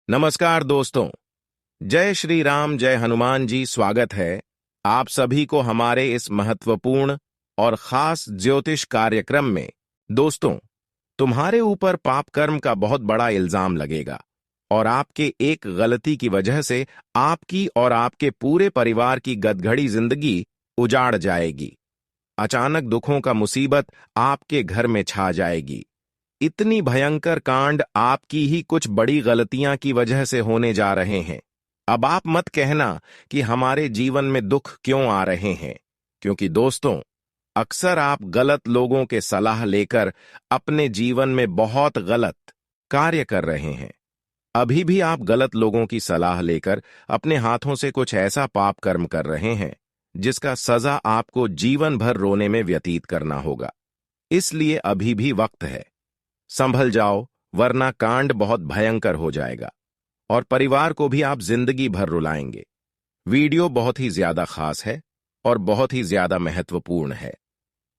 नमस्कार दोस्तों। जय श्री राम, जय हनुमान जी। स्वागत है आप सभी को हमारे इस महत्वपूर्ण और खास ज्योतिष कार्यक्रम में। दोस्तों, तुम्हारे ऊपर पाप कर्म का बहुत बड़ा इल्जाम लगेगा और आपके एक गलती की वजह से आपकी और आपके पूरे परिवार की गदघड़ी जिंदगी उजाड़ जाएगी। अचानक दुखों का मुसीबत आपके घर में छा जाएगी। इतनी भयंकर कांड आपकी ही कुछ बड़ी गलतियां की वजह से होने जा रहे हैं। अब आप मत कहना कि हमारे जीवन में दुख क्यों आ रहे हैं, क्योंकि दोस्तों, अक्सर आप गलत लोगों के सलाह लेकर अपने जीवन में बहुत गलत कार्य कर रहे हैं। अभी भी आप गलत लोगों की सलाह लेकर अपने हाथों से कुछ ऐसा पाप कर्म कर रहे हैं जिसका सजा आपको जीवन भर रोने में व्यतीत करना होगा। इसलिए अभी भी वक्त है, संभल जाओ, वरना कांड बहुत भयंकर हो जाएगा और परिवार को भी आप जिंदगी भर रुलाएंगे। वीडियो बहुत ही ज्यादा खास है और बहुत ही ज्यादा महत्वपूर्ण है,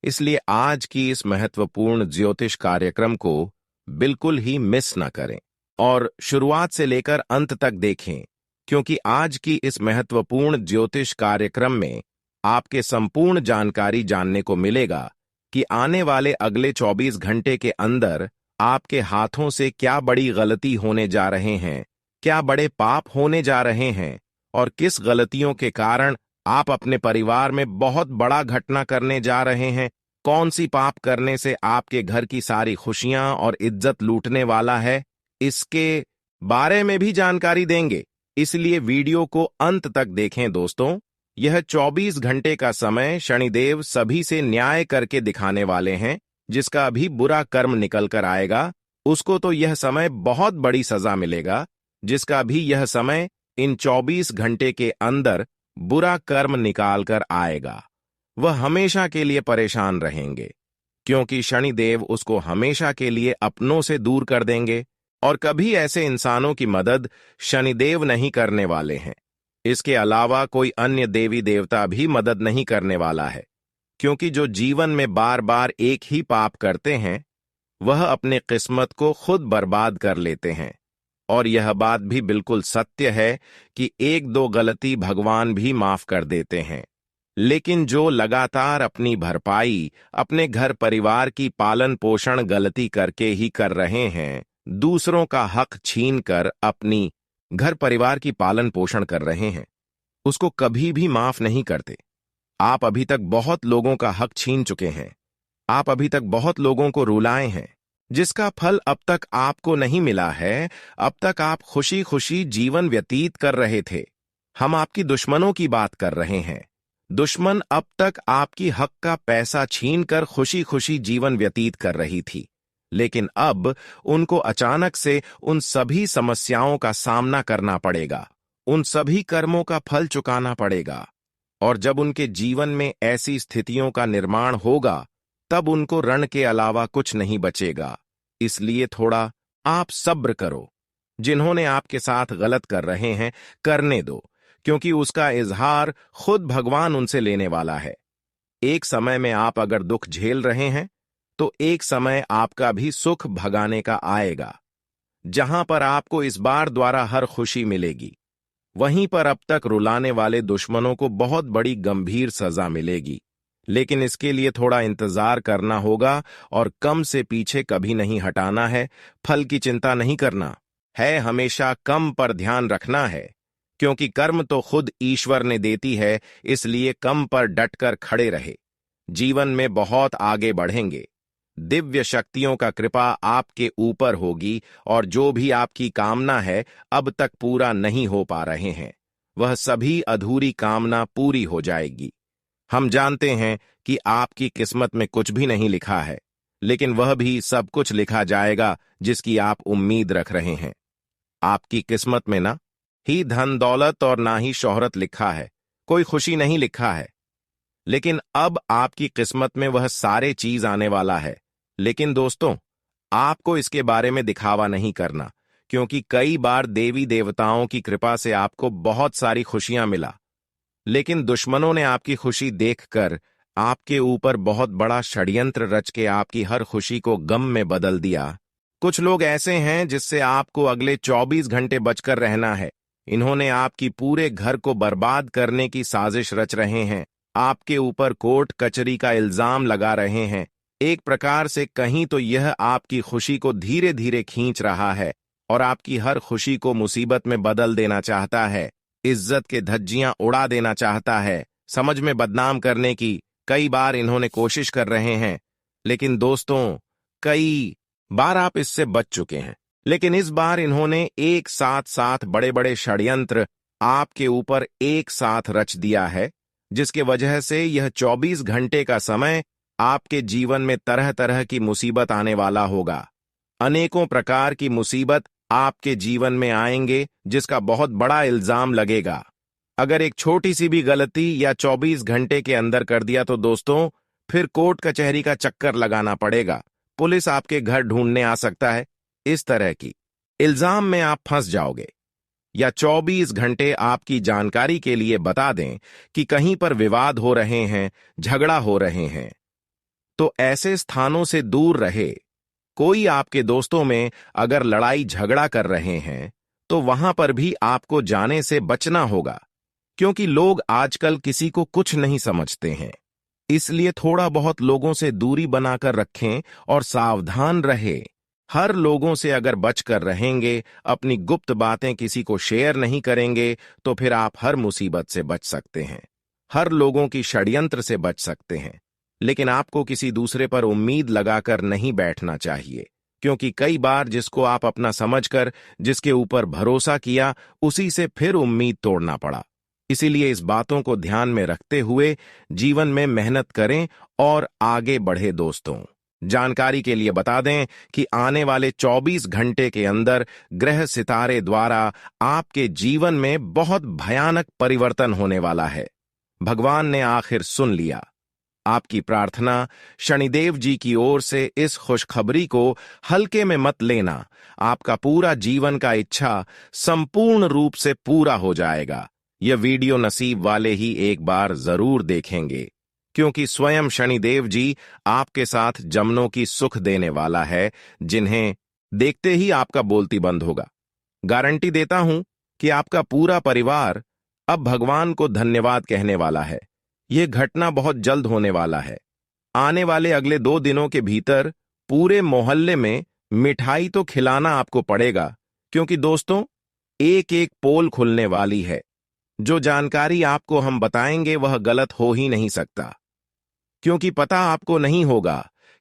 इसलिए आज की इस महत्वपूर्ण ज्योतिष कार्यक्रम को बिल्कुल ही मिस ना करें और शुरुआत से लेकर अंत तक देखें, क्योंकि आज की इस महत्वपूर्ण ज्योतिष कार्यक्रम में आपके संपूर्ण जानकारी जानने को मिलेगा कि आने वाले अगले 24 घंटे के अंदर आपके हाथों से क्या बड़ी गलती होने जा रहे हैं, क्या बड़े पाप होने जा रहे हैं और किस गलतियों के कारण आप अपने परिवार में बहुत बड़ा घटना करने जा रहे हैं। कौन सी पाप करने से आपके घर की सारी खुशियां और इज्जत लूटने वाला है, इसके बारे में भी जानकारी देंगे। इसलिए वीडियो को अंत तक देखें दोस्तों। यह 24 घंटे का समय शनिदेव सभी से न्याय करके दिखाने वाले हैं। जिसका भी बुरा कर्म निकल कर आएगा उसको तो यह समय बहुत बड़ी सजा मिलेगा। जिसका भी यह समय इन 24 घंटे के अंदर बुरा कर्म निकाल कर आएगा, वह हमेशा के लिए परेशान रहेंगे, क्योंकि शनिदेव उसको हमेशा के लिए अपनों से दूर कर देंगे और कभी ऐसे इंसानों की मदद शनिदेव नहीं करने वाले हैं। इसके अलावा कोई अन्य देवी देवता भी मदद नहीं करने वाला है, क्योंकि जो जीवन में बार बार एक ही पाप करते हैं वह अपने किस्मत को खुद बर्बाद कर लेते हैं। और यह बात भी बिल्कुल सत्य है कि एक दो गलती भगवान भी माफ कर देते हैं, लेकिन जो लगातार अपनी भरपाई अपने घर परिवार की पालन पोषण गलती करके ही कर रहे हैं, दूसरों का हक छीन कर अपनी घर परिवार की पालन पोषण कर रहे हैं, उसको कभी भी माफ नहीं करते। आप अभी तक बहुत लोगों का हक छीन चुके हैं, आप अभी तक बहुत लोगों को रुलाए हैं, जिसका फल अब तक आपको नहीं मिला है। अब तक आप खुशी खुशी जीवन व्यतीत कर रहे थे। हम आपकी दुश्मनों की बात कर रहे हैं। दुश्मन अब तक आपकी हक का पैसा छीन कर खुशी खुशी जीवन व्यतीत कर रही थी, लेकिन अब उनको अचानक से उन सभी समस्याओं का सामना करना पड़ेगा, उन सभी कर्मों का फल चुकाना पड़ेगा। और जब उनके जीवन में ऐसी स्थितियों का निर्माण होगा तब उनको रण के अलावा कुछ नहीं बचेगा। इसलिए थोड़ा आप सब्र करो। जिन्होंने आपके साथ गलत कर रहे हैं करने दो, क्योंकि उसका इजहार खुद भगवान उनसे लेने वाला है। एक समय में आप अगर दुख झेल रहे हैं तो एक समय आपका भी सुख भगाने का आएगा, जहां पर आपको इस बार द्वारा हर खुशी मिलेगी, वहीं पर अब तक रुलाने वाले दुश्मनों को बहुत बड़ी गंभीर सजा मिलेगी। लेकिन इसके लिए थोड़ा इंतजार करना होगा और कम से पीछे कभी नहीं हटाना है। फल की चिंता नहीं करना है, हमेशा कम पर ध्यान रखना है, क्योंकि कर्म तो खुद ईश्वर ने देती है। इसलिए कम पर डटकर खड़े रहे, जीवन में बहुत आगे बढ़ेंगे। दिव्य शक्तियों का कृपा आपके ऊपर होगी और जो भी आपकी कामना है अब तक पूरा नहीं हो पा रहे हैं, वह सभी अधूरी कामना पूरी हो जाएगी। हम जानते हैं कि आपकी किस्मत में कुछ भी नहीं लिखा है, लेकिन वह भी सब कुछ लिखा जाएगा जिसकी आप उम्मीद रख रहे हैं। आपकी किस्मत में ना ही धन दौलत और ना ही शोहरत लिखा है, कोई खुशी नहीं लिखा है, लेकिन अब आपकी किस्मत में वह सारे चीज आने वाला है। लेकिन दोस्तों, आपको इसके बारे में दिखावा नहीं करना, क्योंकि कई बार देवी देवताओं की कृपा से आपको बहुत सारी खुशियां मिला, लेकिन दुश्मनों ने आपकी खुशी देखकर आपके ऊपर बहुत बड़ा षड्यंत्र रच के आपकी हर खुशी को गम में बदल दिया। कुछ लोग ऐसे हैं जिससे आपको अगले 24 घंटे बचकर रहना है। इन्होंने आपकी पूरे घर को बर्बाद करने की साजिश रच रहे हैं। आपके ऊपर कोर्ट कचहरी का इल्जाम लगा रहे हैं। एक प्रकार से कहीं तो यह आपकी खुशी को धीरे धीरे खींच रहा है और आपकी हर खुशी को मुसीबत में बदल देना चाहता है। इज्जत के धज्जियां उड़ा देना चाहता है। समझ में बदनाम करने की कई बार इन्होंने कोशिश कर रहे हैं, लेकिन दोस्तों, कई बार आप इससे बच चुके हैं। लेकिन इस बार इन्होंने एक साथ साथ बड़े बड़े षड्यंत्र आपके ऊपर एक साथ रच दिया है, जिसके वजह से यह 24 घंटे का समय आपके जीवन में तरह तरह की मुसीबत आने वाला होगा। अनेकों प्रकार की मुसीबत आपके जीवन में आएंगे, जिसका बहुत बड़ा इल्जाम लगेगा। अगर एक छोटी सी भी गलती या 24 घंटे के अंदर कर दिया तो दोस्तों, फिर कोर्ट कचहरी का चक्कर लगाना पड़ेगा। पुलिस आपके घर ढूंढने आ सकता है। इस तरह की इल्जाम में आप फंस जाओगे। या 24 घंटे आपकी जानकारी के लिए बता दें कि कहीं पर विवाद हो रहे हैं, झगड़ा हो रहे हैं, तो ऐसे स्थानों से दूर रहे। कोई आपके दोस्तों में अगर लड़ाई झगड़ा कर रहे हैं तो वहां पर भी आपको जाने से बचना होगा, क्योंकि लोग आजकल किसी को कुछ नहीं समझते हैं। इसलिए थोड़ा बहुत लोगों से दूरी बनाकर रखें और सावधान रहे। हर लोगों से अगर बचकर रहेंगे, अपनी गुप्त बातें किसी को शेयर नहीं करेंगे, तो फिर आप हर मुसीबत से बच सकते हैं, हर लोगों की षड्यंत्र से बच सकते हैं। लेकिन आपको किसी दूसरे पर उम्मीद लगाकर नहीं बैठना चाहिए, क्योंकि कई बार जिसको आप अपना समझकर जिसके ऊपर भरोसा किया, उसी से फिर उम्मीद तोड़ना पड़ा। इसीलिए इस बातों को ध्यान में रखते हुए जीवन में मेहनत करें और आगे बढ़े। दोस्तों, जानकारी के लिए बता दें कि आने वाले 24 घंटे के अंदर ग्रह सितारे द्वारा आपके जीवन में बहुत भयानक परिवर्तन होने वाला है। भगवान ने आखिर सुन लिया आपकी प्रार्थना। शनिदेव जी की ओर से इस खुशखबरी को हल्के में मत लेना। आपका पूरा जीवन का इच्छा संपूर्ण रूप से पूरा हो जाएगा। यह वीडियो नसीब वाले ही एक बार जरूर देखेंगे, क्योंकि स्वयं शनिदेव जी आपके साथ जमनों की सुख देने वाला है, जिन्हें देखते ही आपका बोलती बंद होगा। गारंटी देता हूं कि आपका पूरा परिवार अब भगवान को धन्यवाद कहने वाला है। यह घटना बहुत जल्द होने वाला है। आने वाले अगले 2 दिनों के भीतर पूरे मोहल्ले में मिठाई तो खिलाना आपको पड़ेगा, क्योंकि दोस्तों, एक एक पोल खुलने वाली है। जो जानकारी आपको हम बताएंगे वह गलत हो ही नहीं सकता, क्योंकि पता आपको नहीं होगा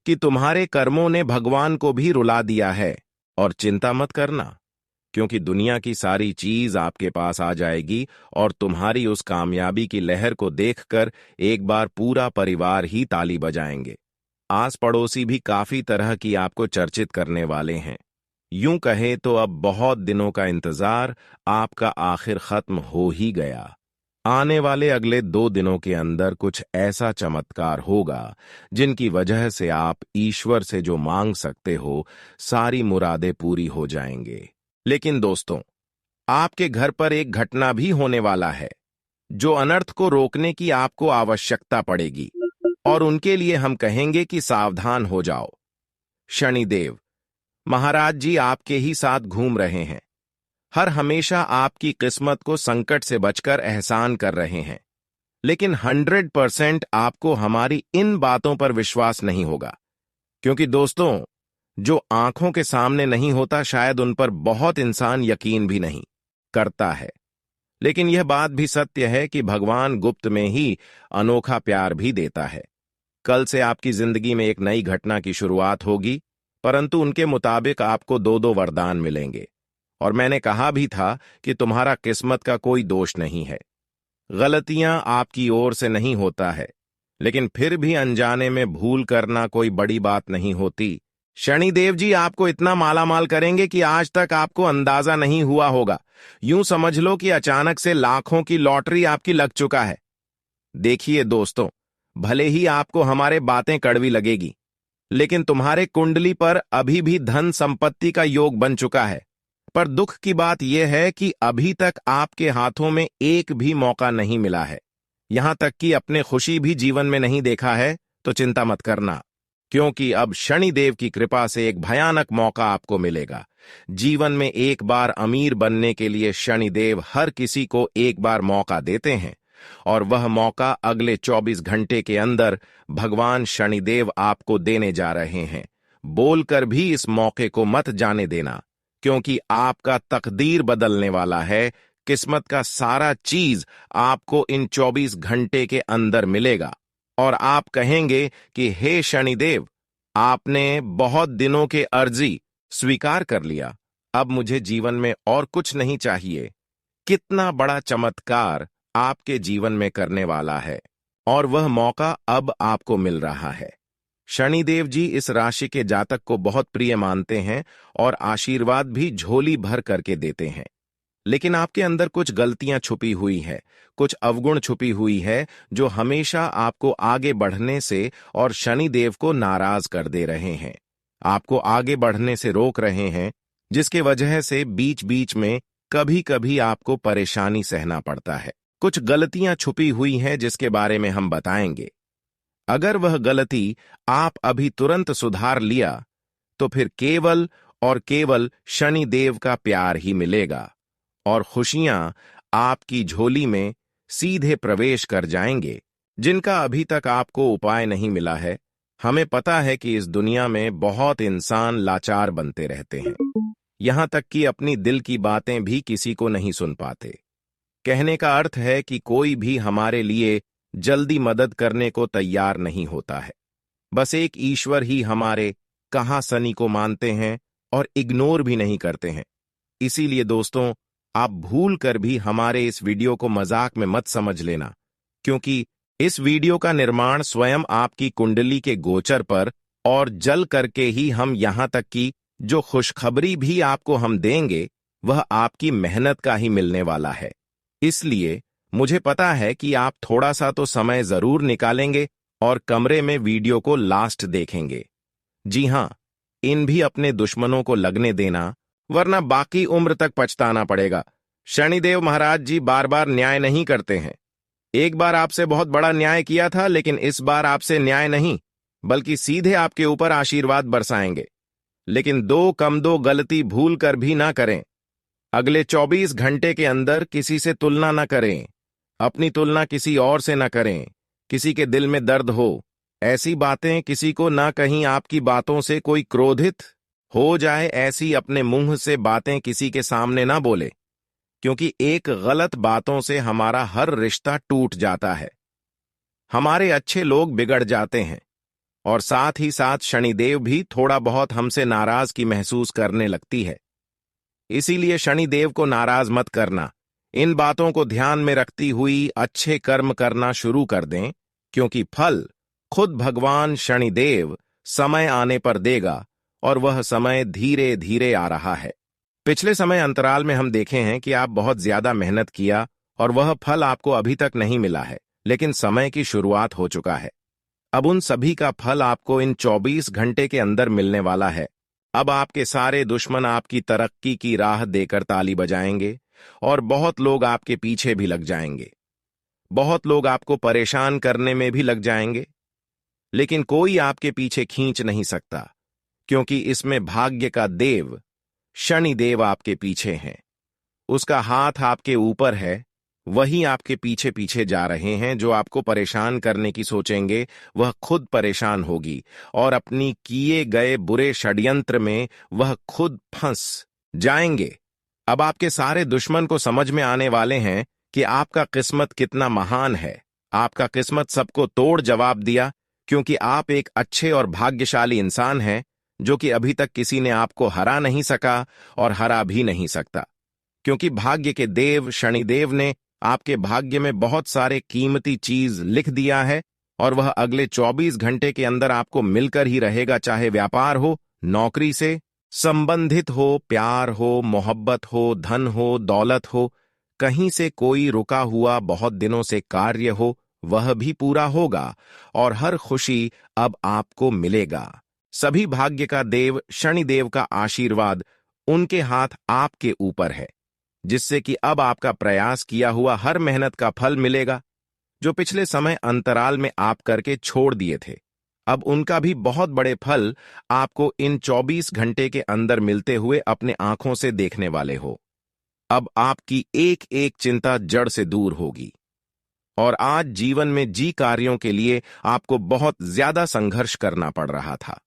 कि तुम्हारे कर्मों ने भगवान को भी रुला दिया है। और चिंता मत करना, क्योंकि दुनिया की सारी चीज आपके पास आ जाएगी और तुम्हारी उस कामयाबी की लहर को देखकर एक बार पूरा परिवार ही ताली बजाएंगे। आस पड़ोसी भी काफी तरह की आपको चर्चित करने वाले हैं। यूं कहे तो अब बहुत दिनों का इंतजार आपका आखिर खत्म हो ही गया। आने वाले अगले 2 दिनों के अंदर कुछ ऐसा चमत्कार होगा, जिनकी वजह से आप ईश्वर से जो मांग सकते हो, सारी मुरादें पूरी हो जाएंगे। लेकिन दोस्तों, आपके घर पर एक घटना भी होने वाला है, जो अनर्थ को रोकने की आपको आवश्यकता पड़ेगी, और उनके लिए हम कहेंगे कि सावधान हो जाओ। शनिदेव महाराज जी आपके ही साथ घूम रहे हैं। हर हमेशा आपकी किस्मत को संकट से बचकर एहसान कर रहे हैं। लेकिन 100% आपको हमारी इन बातों पर विश्वास नहीं होगा, क्योंकि दोस्तों, जो आंखों के सामने नहीं होता, शायद उन पर बहुत इंसान यकीन भी नहीं करता है। लेकिन यह बात भी सत्य है कि भगवान गुप्त में ही अनोखा प्यार भी देता है। कल से आपकी जिंदगी में एक नई घटना की शुरुआत होगी, परंतु उनके मुताबिक आपको 2-2 वरदान मिलेंगे। और मैंने कहा भी था कि तुम्हारा किस्मत का कोई दोष नहीं है। गलतियां आपकी ओर से नहीं होता है, लेकिन फिर भी अनजाने में भूल करना कोई बड़ी बात नहीं होती। शनिदेव जी आपको इतना मालामाल करेंगे कि आज तक आपको अंदाजा नहीं हुआ होगा। यूं समझ लो कि अचानक से लाखों की लॉटरी आपकी लग चुका है। देखिए दोस्तों, भले ही आपको हमारे बातें कड़वी लगेगी, लेकिन तुम्हारे कुंडली पर अभी भी धन संपत्ति का योग बन चुका है। पर दुख की बात यह है कि अभी तक आपके हाथों में एक भी मौका नहीं मिला है। यहां तक कि अपने खुशी भी जीवन में नहीं देखा है, तो चिंता मत करना, क्योंकि अब शनिदेव की कृपा से एक भयानक मौका आपको मिलेगा। जीवन में एक बार अमीर बनने के लिए शनिदेव हर किसी को एक बार मौका देते हैं, और वह मौका अगले 24 घंटे के अंदर भगवान शनिदेव आपको देने जा रहे हैं। बोलकर भी इस मौके को मत जाने देना, क्योंकि आपका तकदीर बदलने वाला है। किस्मत का सारा चीज आपको इन 24 घंटे के अंदर मिलेगा, और आप कहेंगे कि हे शनिदेव, आपने बहुत दिनों के अर्जी स्वीकार कर लिया, अब मुझे जीवन में और कुछ नहीं चाहिए। कितना बड़ा चमत्कार आपके जीवन में करने वाला है, और वह मौका अब आपको मिल रहा है। शनिदेव जी इस राशि के जातक को बहुत प्रिय मानते हैं और आशीर्वाद भी झोली भर करके देते हैं। लेकिन आपके अंदर कुछ गलतियां छुपी हुई है, कुछ अवगुण छुपी हुई है, जो हमेशा आपको आगे बढ़ने से और शनिदेव को नाराज कर दे रहे हैं, आपको आगे बढ़ने से रोक रहे हैं, जिसके वजह से बीच बीच में कभी कभी आपको परेशानी सहना पड़ता है। कुछ गलतियां छुपी हुई हैं जिसके बारे में हम बताएंगे। अगर वह गलती आप अभी तुरंत सुधार लिया तो फिर केवल और केवल शनिदेव का प्यार ही मिलेगा, और खुशियां आपकी झोली में सीधे प्रवेश कर जाएंगे, जिनका अभी तक आपको उपाय नहीं मिला है। हमें पता है कि इस दुनिया में बहुत इंसान लाचार बनते रहते हैं, यहां तक कि अपनी दिल की बातें भी किसी को नहीं सुन पाते। कहने का अर्थ है कि कोई भी हमारे लिए जल्दी मदद करने को तैयार नहीं होता है। बस एक ईश्वर ही हमारे कहां सनी को मानते हैं और इग्नोर भी नहीं करते हैं। इसीलिए दोस्तों, आप भूल कर भी हमारे इस वीडियो को मजाक में मत समझ लेना, क्योंकि इस वीडियो का निर्माण स्वयं आपकी कुंडली के गोचर पर और जल करके ही हम यहां तक कि जो खुशखबरी भी आपको हम देंगे वह आपकी मेहनत का ही मिलने वाला है। इसलिए मुझे पता है कि आप थोड़ा सा तो समय जरूर निकालेंगे और कमरे में वीडियो को लास्ट देखेंगे। जी हां, इन भी अपने दुश्मनों को लगने देना, वरना बाकी उम्र तक पछताना पड़ेगा। शनिदेव महाराज जी बार बार न्याय नहीं करते हैं। एक बार आपसे बहुत बड़ा न्याय किया था, लेकिन इस बार आपसे न्याय नहीं बल्कि सीधे आपके ऊपर आशीर्वाद बरसाएंगे। लेकिन दो गलती भूल कर भी ना करें। अगले 24 घंटे के अंदर किसी से तुलना न करें, अपनी तुलना किसी और से न करें। किसी के दिल में दर्द हो, ऐसी बातें किसी को ना कहीं आपकी बातों से कोई क्रोधित हो जाए, ऐसी अपने मुंह से बातें किसी के सामने ना बोले, क्योंकि एक गलत बातों से हमारा हर रिश्ता टूट जाता है, हमारे अच्छे लोग बिगड़ जाते हैं, और साथ ही साथ शनिदेव भी थोड़ा बहुत हमसे नाराज की महसूस करने लगती है। इसीलिए शनिदेव को नाराज मत करना। इन बातों को ध्यान में रखती हुई अच्छे कर्म करना शुरू कर दें, क्योंकि फल खुद भगवान शनिदेव समय आने पर देगा, और वह समय धीरे धीरे आ रहा है। पिछले समय अंतराल में हम देखे हैं कि आप बहुत ज्यादा मेहनत किया और वह फल आपको अभी तक नहीं मिला है, लेकिन समय की शुरुआत हो चुका है। अब उन सभी का फल आपको इन 24 घंटे के अंदर मिलने वाला है। अब आपके सारे दुश्मन आपकी तरक्की की राह देकर ताली बजाएंगे, और बहुत लोग आपके पीछे भी लग जाएंगे। बहुत लोग आपको परेशान करने में भी लग जाएंगे, लेकिन कोई आपके पीछे खींच नहीं सकता, क्योंकि इसमें भाग्य का देव शनिदेव आपके पीछे हैं। उसका हाथ आपके ऊपर है, वही आपके पीछे पीछे जा रहे हैं। जो आपको परेशान करने की सोचेंगे वह खुद परेशान होगी, और अपनी किए गए बुरे षड्यंत्र में वह खुद फंस जाएंगे। अब आपके सारे दुश्मन को समझ में आने वाले हैं कि आपका किस्मत कितना महान है। आपका किस्मत सबको तोड़ जवाब दिया, क्योंकि आप एक अच्छे और भाग्यशाली इंसान हैं, जो कि अभी तक किसी ने आपको हरा नहीं सका और हरा भी नहीं सकता, क्योंकि भाग्य के देव शनिदेव ने आपके भाग्य में बहुत सारे कीमती चीज लिख दिया है, और वह अगले 24 घंटे के अंदर आपको मिलकर ही रहेगा। चाहे व्यापार हो, नौकरी से संबंधित हो, प्यार हो, मोहब्बत हो, धन हो, दौलत हो, कहीं से कोई रुका हुआ बहुत दिनों से कार्य हो, वह भी पूरा होगा, और हर खुशी अब आपको मिलेगा। सभी भाग्य का देव शनिदेव का आशीर्वाद उनके हाथ आपके ऊपर है, जिससे कि अब आपका प्रयास किया हुआ हर मेहनत का फल मिलेगा, जो पिछले समय अंतराल में आप करके छोड़ दिए थे। अब उनका भी बहुत बड़े फल आपको इन 24 घंटे के अंदर मिलते हुए अपने आंखों से देखने वाले हो। अब आपकी एक एक चिंता जड़ से दूर होगी और आज जीवन में जी कार्यों के लिए आपको बहुत ज्यादा संघर्ष करना पड़ रहा था,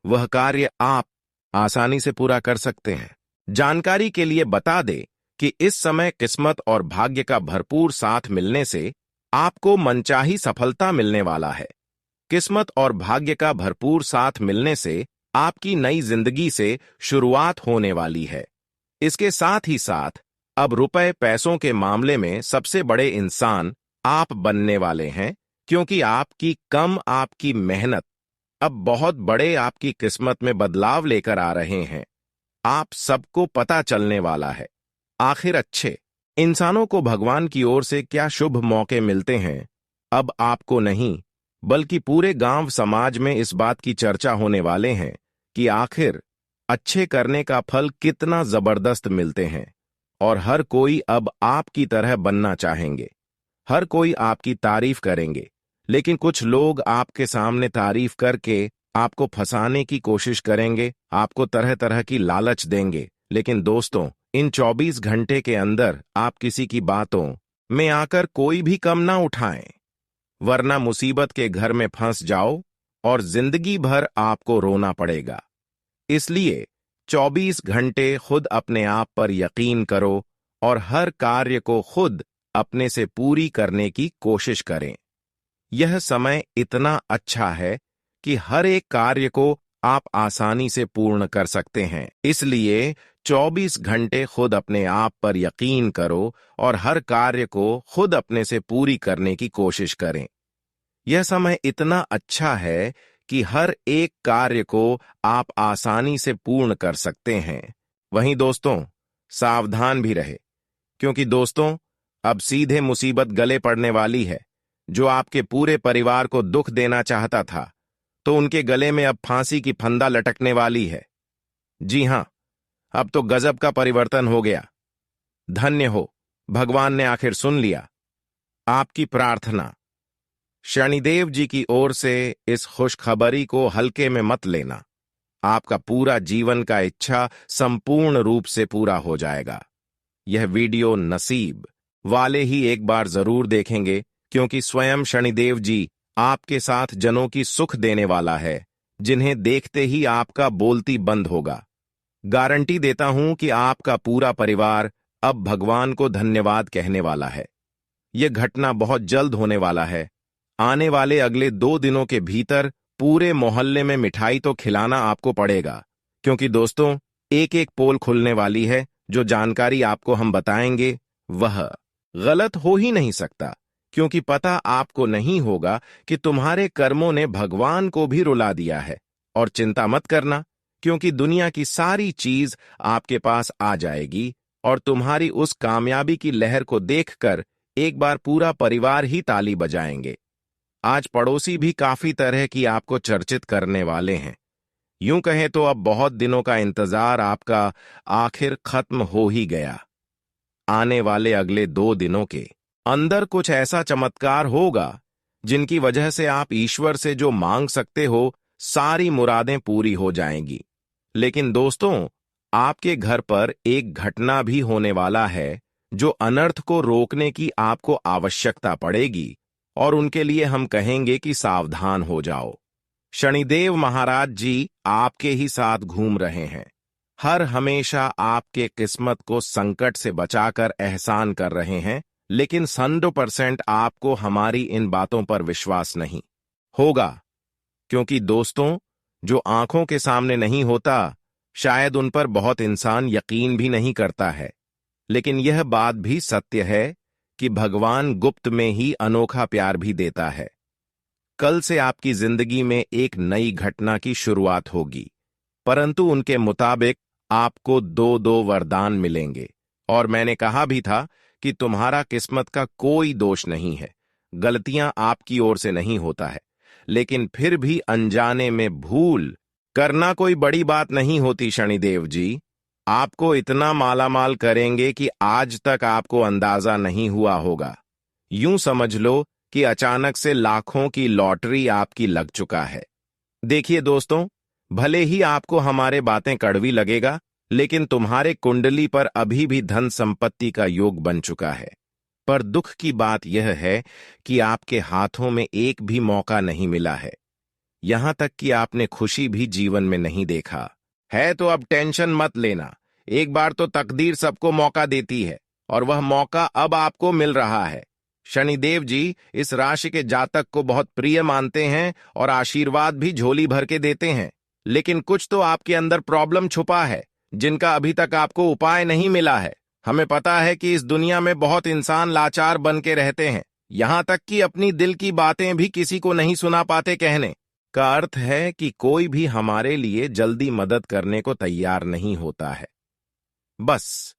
वह कार्य आप आसानी से पूरा कर सकते हैं। जानकारी के लिए बता दे कि इस समय किस्मत और भाग्य का भरपूर साथ मिलने से आपको मनचाही सफलता मिलने वाला है। किस्मत और भाग्य का भरपूर साथ मिलने से आपकी नई जिंदगी से शुरुआत होने वाली है। इसके साथ ही साथ अब रुपए पैसों के मामले में सबसे बड़े इंसान आप बनने वाले हैं, क्योंकि आपकी मेहनत अब बहुत बड़े आपकी किस्मत में बदलाव लेकर आ रहे हैं। आप सबको पता चलने वाला है आखिर अच्छे इंसानों को भगवान की ओर से क्या शुभ मौके मिलते हैं। अब आपको नहीं बल्कि पूरे गांव समाज में इस बात की चर्चा होने वाले हैं कि आखिर अच्छे करने का फल कितना जबरदस्त मिलते हैं, और हर कोई अब आपकी तरह बनना चाहेंगे। हर कोई आपकी तारीफ करेंगे, लेकिन कुछ लोग आपके सामने तारीफ करके आपको फंसाने की कोशिश करेंगे, आपको तरह तरह की लालच देंगे। लेकिन दोस्तों, इन 24 घंटे के अंदर आप किसी की बातों में आकर कोई भी कम ना उठाएं, वरना मुसीबत के घर में फंस जाओ और जिंदगी भर आपको रोना पड़ेगा। इसलिए 24 घंटे खुद अपने आप पर यकीन करो और हर कार्य को खुद अपने से पूरी करने की कोशिश करें। यह समय इतना अच्छा है कि हर एक कार्य को आप आसानी से पूर्ण कर सकते हैं। इसलिए 24 घंटे खुद अपने आप पर यकीन करो और हर कार्य को खुद अपने से पूरी करने की कोशिश करें। यह समय इतना अच्छा है कि हर एक कार्य को आप आसानी से पूर्ण कर सकते हैं। वहीं दोस्तों, सावधान भी रहे, क्योंकि दोस्तों अब सीधे मुसीबत गले पड़ने वाली है। जो आपके पूरे परिवार को दुख देना चाहता था, तो उनके गले में अब फांसी की फंदा लटकने वाली है। जी हां, अब तो गजब का परिवर्तन हो गया। धन्य हो, भगवान ने आखिर सुन लिया आपकी प्रार्थना। शनिदेव जी की ओर से इस खुशखबरी को हल्के में मत लेना। आपका पूरा जीवन का इच्छा संपूर्ण रूप से पूरा हो जाएगा। यह वीडियो नसीब वाले ही एक बार जरूर देखेंगे, क्योंकि स्वयं शनिदेव जी आपके साथ जनों की सुख देने वाला है, जिन्हें देखते ही आपका बोलती बंद होगा। गारंटी देता हूं कि आपका पूरा परिवार अब भगवान को धन्यवाद कहने वाला है। यह घटना बहुत जल्द होने वाला है। आने वाले अगले 2 दिनों के भीतर पूरे मोहल्ले में मिठाई तो खिलाना आपको पड़ेगा, क्योंकि दोस्तों एक एक पोल खुलने वाली है। जो जानकारी आपको हम बताएंगे वह गलत हो ही नहीं सकता, क्योंकि पता आपको नहीं होगा कि तुम्हारे कर्मों ने भगवान को भी रुला दिया है। और चिंता मत करना, क्योंकि दुनिया की सारी चीज आपके पास आ जाएगी और तुम्हारी उस कामयाबी की लहर को देखकर एक बार पूरा परिवार ही ताली बजाएंगे। आज पड़ोसी भी काफी तरह की आपको चर्चित करने वाले हैं। यूं कहें तो अब बहुत दिनों का इंतजार आपका आखिर खत्म हो ही गया। आने वाले अगले 2 दिनों के अंदर कुछ ऐसा चमत्कार होगा जिनकी वजह से आप ईश्वर से जो मांग सकते हो, सारी मुरादें पूरी हो जाएंगी। लेकिन दोस्तों, आपके घर पर एक घटना भी होने वाला है जो अनर्थ को रोकने की आपको आवश्यकता पड़ेगी, और उनके लिए हम कहेंगे कि सावधान हो जाओ। शनिदेव महाराज जी आपके ही साथ घूम रहे हैं। हर हमेशा आपके किस्मत को संकट से बचाकर एहसान कर रहे हैं, लेकिन 100% आपको हमारी इन बातों पर विश्वास नहीं होगा, क्योंकि दोस्तों जो आंखों के सामने नहीं होता, शायद उन पर बहुत इंसान यकीन भी नहीं करता है। लेकिन यह बात भी सत्य है कि भगवान गुप्त में ही अनोखा प्यार भी देता है। कल से आपकी जिंदगी में एक नई घटना की शुरुआत होगी, परंतु उनके मुताबिक आपको 2-2 वरदान मिलेंगे। और मैंने कहा भी था कि तुम्हारा किस्मत का कोई दोष नहीं है, गलतियां आपकी ओर से नहीं होता है, लेकिन फिर भी अनजाने में भूल करना कोई बड़ी बात नहीं होती। शनिदेव जी आपको इतना मालामाल करेंगे कि आज तक आपको अंदाजा नहीं हुआ होगा। यूं समझ लो कि अचानक से लाखों की लॉटरी आपकी लग चुका है। देखिए दोस्तों, भले ही आपको हमारे बातें कड़वी लगेगा, लेकिन तुम्हारे कुंडली पर अभी भी धन संपत्ति का योग बन चुका है। पर दुख की बात यह है कि आपके हाथों में एक भी मौका नहीं मिला है। यहां तक कि आपने खुशी भी जीवन में नहीं देखा है। तो अब टेंशन मत लेना। एक बार तो तकदीर सबको मौका देती है और वह मौका अब आपको मिल रहा है। शनिदेव जी इस राशि के जातक को बहुत प्रिय मानते हैं और आशीर्वाद भी झोली भर के देते हैं। लेकिन कुछ तो आपके अंदर प्रॉब्लम छुपा है जिनका अभी तक आपको उपाय नहीं मिला है। हमें पता है कि इस दुनिया में बहुत इंसान लाचार बन के रहते हैं, यहां तक कि अपनी दिल की बातें भी किसी को नहीं सुना पाते। कहने का अर्थ है कि कोई भी हमारे लिए जल्दी मदद करने को तैयार नहीं होता है। बस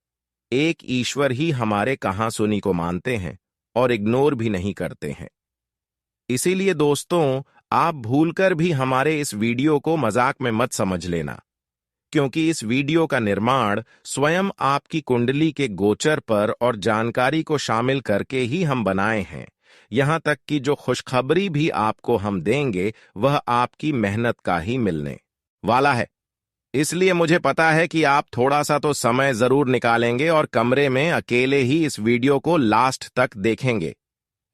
एक ईश्वर ही हमारे कहां सुनी को मानते हैं और इग्नोर भी नहीं करते हैं। इसीलिए दोस्तों, आप भूलकर भी हमारे इस वीडियो को मजाक में मत समझ लेना, क्योंकि इस वीडियो का निर्माण स्वयं आपकी कुंडली के गोचर पर और जानकारी को शामिल करके ही हम बनाए हैं। यहां तक कि जो खुशखबरी भी आपको हम देंगे वह आपकी मेहनत का ही मिलने वाला है। इसलिए मुझे पता है कि आप थोड़ा सा तो समय जरूर निकालेंगे और कमरे में अकेले ही इस वीडियो को लास्ट तक देखेंगे।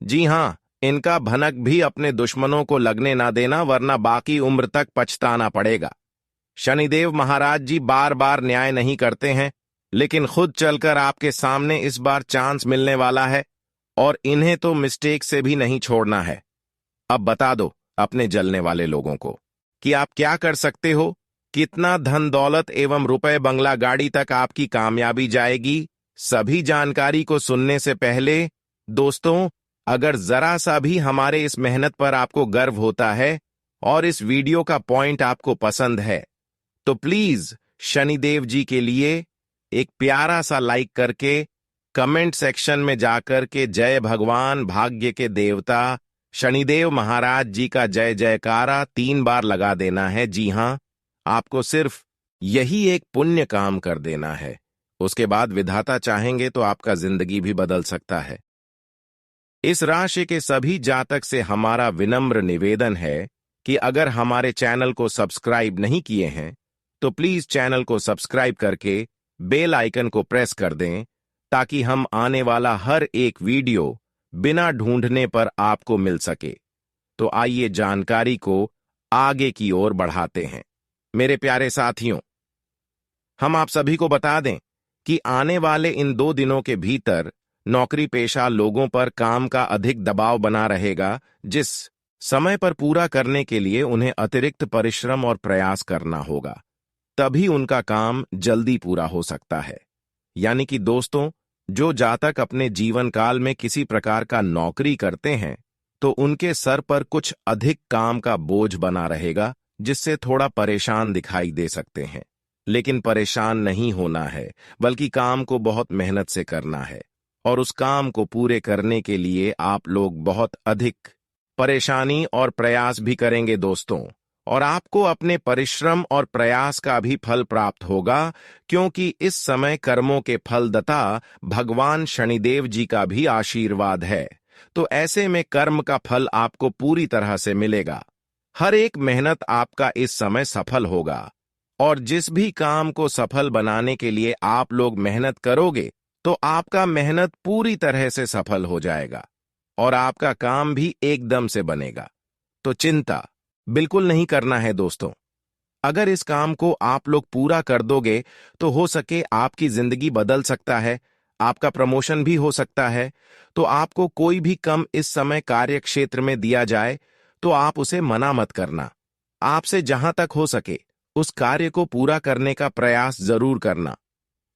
जी हां, इनका भनक भी अपने दुश्मनों को लगने ना देना, वरना बाकी उम्र तक पछताना पड़ेगा। शनिदेव महाराज जी बार बार न्याय नहीं करते हैं, लेकिन खुद चलकर आपके सामने इस बार चांस मिलने वाला है और इन्हें तो मिस्टेक से भी नहीं छोड़ना है। अब बता दो अपने जलने वाले लोगों को कि आप क्या कर सकते हो, कितना धन दौलत एवं रुपए बंगला गाड़ी तक आपकी कामयाबी जाएगी। सभी जानकारी को सुनने से पहले दोस्तों, अगर जरा सा भी हमारे इस मेहनत पर आपको गर्व होता है और इस वीडियो का पॉइंट आपको पसंद है, तो प्लीज शनिदेव जी के लिए एक प्यारा सा लाइक करके कमेंट सेक्शन में जाकर के जय भगवान भाग्य के देवता शनिदेव महाराज जी का जय जयकारा 3 बार लगा देना है। जी हां, आपको सिर्फ यही एक पुण्य काम कर देना है। उसके बाद विधाता चाहेंगे तो आपका जिंदगी भी बदल सकता है। इस राशि के सभी जातक से हमारा विनम्र निवेदन है कि अगर हमारे चैनल को सब्सक्राइब नहीं किए हैं तो प्लीज चैनल को सब्सक्राइब करके बेल आइकन को प्रेस कर दें, ताकि हम आने वाला हर एक वीडियो बिना ढूंढने पर आपको मिल सके। तो आइए जानकारी को आगे की ओर बढ़ाते हैं। मेरे प्यारे साथियों, हम आप सभी को बता दें कि आने वाले इन 2 दिनों के भीतर नौकरी पेशा लोगों पर काम का अधिक दबाव बना रहेगा, जिस समय पर पूरा करने के लिए उन्हें अतिरिक्त परिश्रम और प्रयास करना होगा। तभी उनका काम जल्दी पूरा हो सकता है। यानी कि दोस्तों, जो जातक अपने जीवन काल में किसी प्रकार का नौकरी करते हैं तो उनके सर पर कुछ अधिक काम का बोझ बना रहेगा, जिससे थोड़ा परेशान दिखाई दे सकते हैं। लेकिन परेशान नहीं होना है, बल्कि काम को बहुत मेहनत से करना है और उस काम को पूरे करने के लिए आप लोग बहुत अधिक परेशानी और प्रयास भी करेंगे दोस्तों। और आपको अपने परिश्रम और प्रयास का भी फल प्राप्त होगा, क्योंकि इस समय कर्मों के फलदाता भगवान शनिदेव जी का भी आशीर्वाद है। तो ऐसे में कर्म का फल आपको पूरी तरह से मिलेगा। हर एक मेहनत आपका इस समय सफल होगा और जिस भी काम को सफल बनाने के लिए आप लोग मेहनत करोगे तो आपका मेहनत पूरी तरह से सफल हो जाएगा और आपका काम भी एकदम से बनेगा। तो चिंता बिल्कुल नहीं करना है दोस्तों। अगर इस काम को आप लोग पूरा कर दोगे तो हो सके आपकी जिंदगी बदल सकता है, आपका प्रमोशन भी हो सकता है। तो आपको कोई भी काम इस समय कार्य क्षेत्र में दिया जाए तो आप उसे मना मत करना। आपसे जहां तक हो सके उस कार्य को पूरा करने का प्रयास जरूर करना,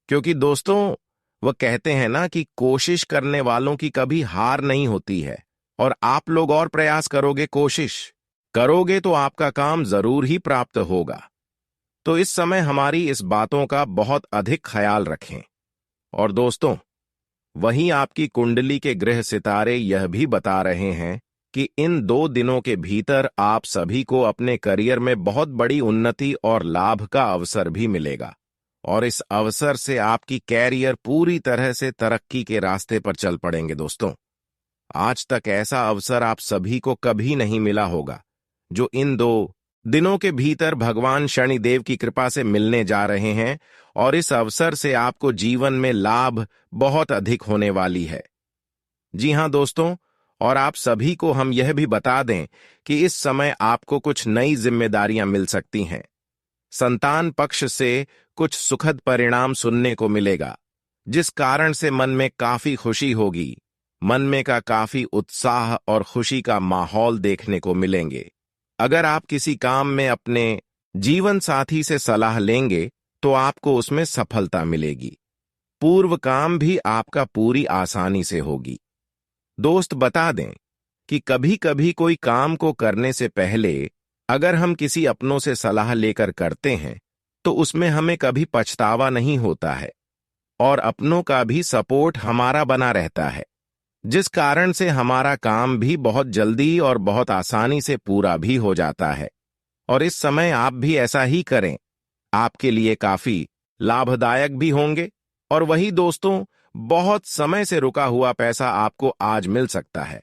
क्योंकि दोस्तों वह कहते हैं ना कि कोशिश करने वालों की कभी हार नहीं होती है। और आप लोग और प्रयास करोगे, कोशिश करोगे तो आपका काम जरूर ही प्राप्त होगा। तो इस समय हमारी इस बातों का बहुत अधिक ख्याल रखें। और दोस्तों, वहीं आपकी कुंडली के ग्रह सितारे यह भी बता रहे हैं कि इन 2 दिनों के भीतर आप सभी को अपने करियर में बहुत बड़ी उन्नति और लाभ का अवसर भी मिलेगा और इस अवसर से आपकी कैरियर पूरी तरह से तरक्की के रास्ते पर चल पड़ेंगे दोस्तों। आज तक ऐसा अवसर आप सभी को कभी नहीं मिला होगा, जो इन 2 दिनों के भीतर भगवान शनिदेव की कृपा से मिलने जा रहे हैं, और इस अवसर से आपको जीवन में लाभ बहुत अधिक होने वाली है। जी हां दोस्तों, और आप सभी को हम यह भी बता दें कि इस समय आपको कुछ नई जिम्मेदारियां मिल सकती हैं। संतान पक्ष से कुछ सुखद परिणाम सुनने को मिलेगा, जिस कारण से मन में काफी खुशी होगी। मन में का काफी उत्साह और खुशी का माहौल देखने को मिलेंगे। अगर आप किसी काम में अपने जीवन साथी से सलाह लेंगे तो आपको उसमें सफलता मिलेगी। पूर्व काम भी आपका पूरी आसानी से होगी। दोस्त बता दें कि कभी कभी कोई काम को करने से पहले अगर हम किसी अपनों से सलाह लेकर करते हैं तो उसमें हमें कभी पछतावा नहीं होता है, और अपनों का भी सपोर्ट हमारा बना रहता है, जिस कारण से हमारा काम भी बहुत जल्दी और बहुत आसानी से पूरा भी हो जाता है। और इस समय आप भी ऐसा ही करें, आपके लिए काफी लाभदायक भी होंगे। और वही दोस्तों, बहुत समय से रुका हुआ पैसा आपको आज मिल सकता है।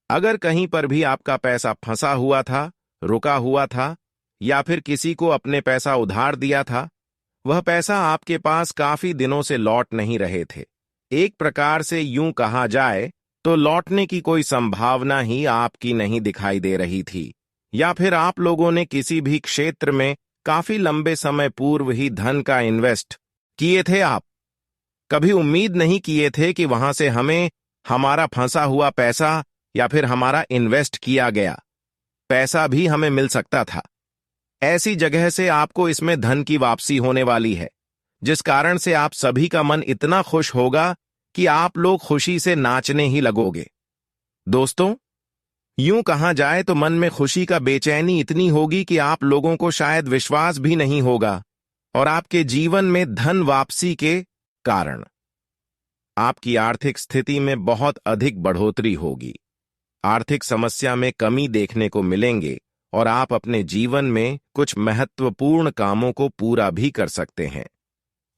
अगर कहीं पर भी आपका पैसा फंसा हुआ था, रुका हुआ था, या फिर किसी को अपने पैसा उधार दिया था, वह पैसा आपके पास काफी दिनों से लौट नहीं रहे थे। एक प्रकार से यूं कहा जाए तो लौटने की कोई संभावना ही आपकी नहीं दिखाई दे रही थी, या फिर आप लोगों ने किसी भी क्षेत्र में काफी लंबे समय पूर्व ही धन का इन्वेस्ट किए थे। आप कभी उम्मीद नहीं किए थे कि वहां से हमें हमारा फंसा हुआ पैसा या फिर हमारा इन्वेस्ट किया गया पैसा भी हमें मिल सकता था। ऐसी जगह से आपको इसमें धन की वापसी होने वाली है, जिस कारण से आप सभी का मन इतना खुश होगा कि आप लोग खुशी से नाचने ही लगोगे। दोस्तों, यूं कहा जाए तो मन में खुशी का बेचैनी इतनी होगी कि आप लोगों को शायद विश्वास भी नहीं होगा, और आपके जीवन में धन वापसी के कारण आपकी आर्थिक स्थिति में बहुत अधिक बढ़ोतरी होगी। आर्थिक समस्या में कमी देखने को मिलेंगे, और आप अपने जीवन में कुछ महत्वपूर्ण कामों को पूरा भी कर सकते हैं।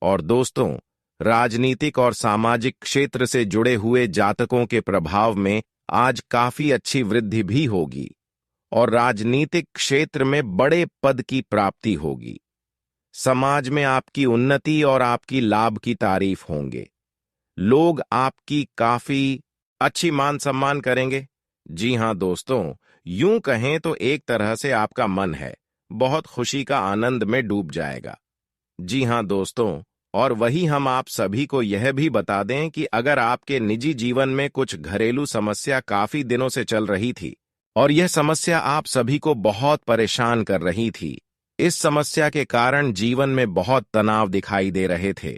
और दोस्तों, राजनीतिक और सामाजिक क्षेत्र से जुड़े हुए जातकों के प्रभाव में आज काफी अच्छी वृद्धि भी होगी, और राजनीतिक क्षेत्र में बड़े पद की प्राप्ति होगी। समाज में आपकी उन्नति और आपकी लाभ की तारीफ होंगे। लोग आपकी काफी अच्छी मान सम्मान करेंगे। जी हां दोस्तों, यूं कहें तो एक तरह से आपका मन है बहुत खुशी का आनंद में डूब जाएगा। जी हां दोस्तों, और वही हम आप सभी को यह भी बता दें कि अगर आपके निजी जीवन में कुछ घरेलू समस्या काफी दिनों से चल रही थी, और यह समस्या आप सभी को बहुत परेशान कर रही थी, इस समस्या के कारण जीवन में बहुत तनाव दिखाई दे रहे थे,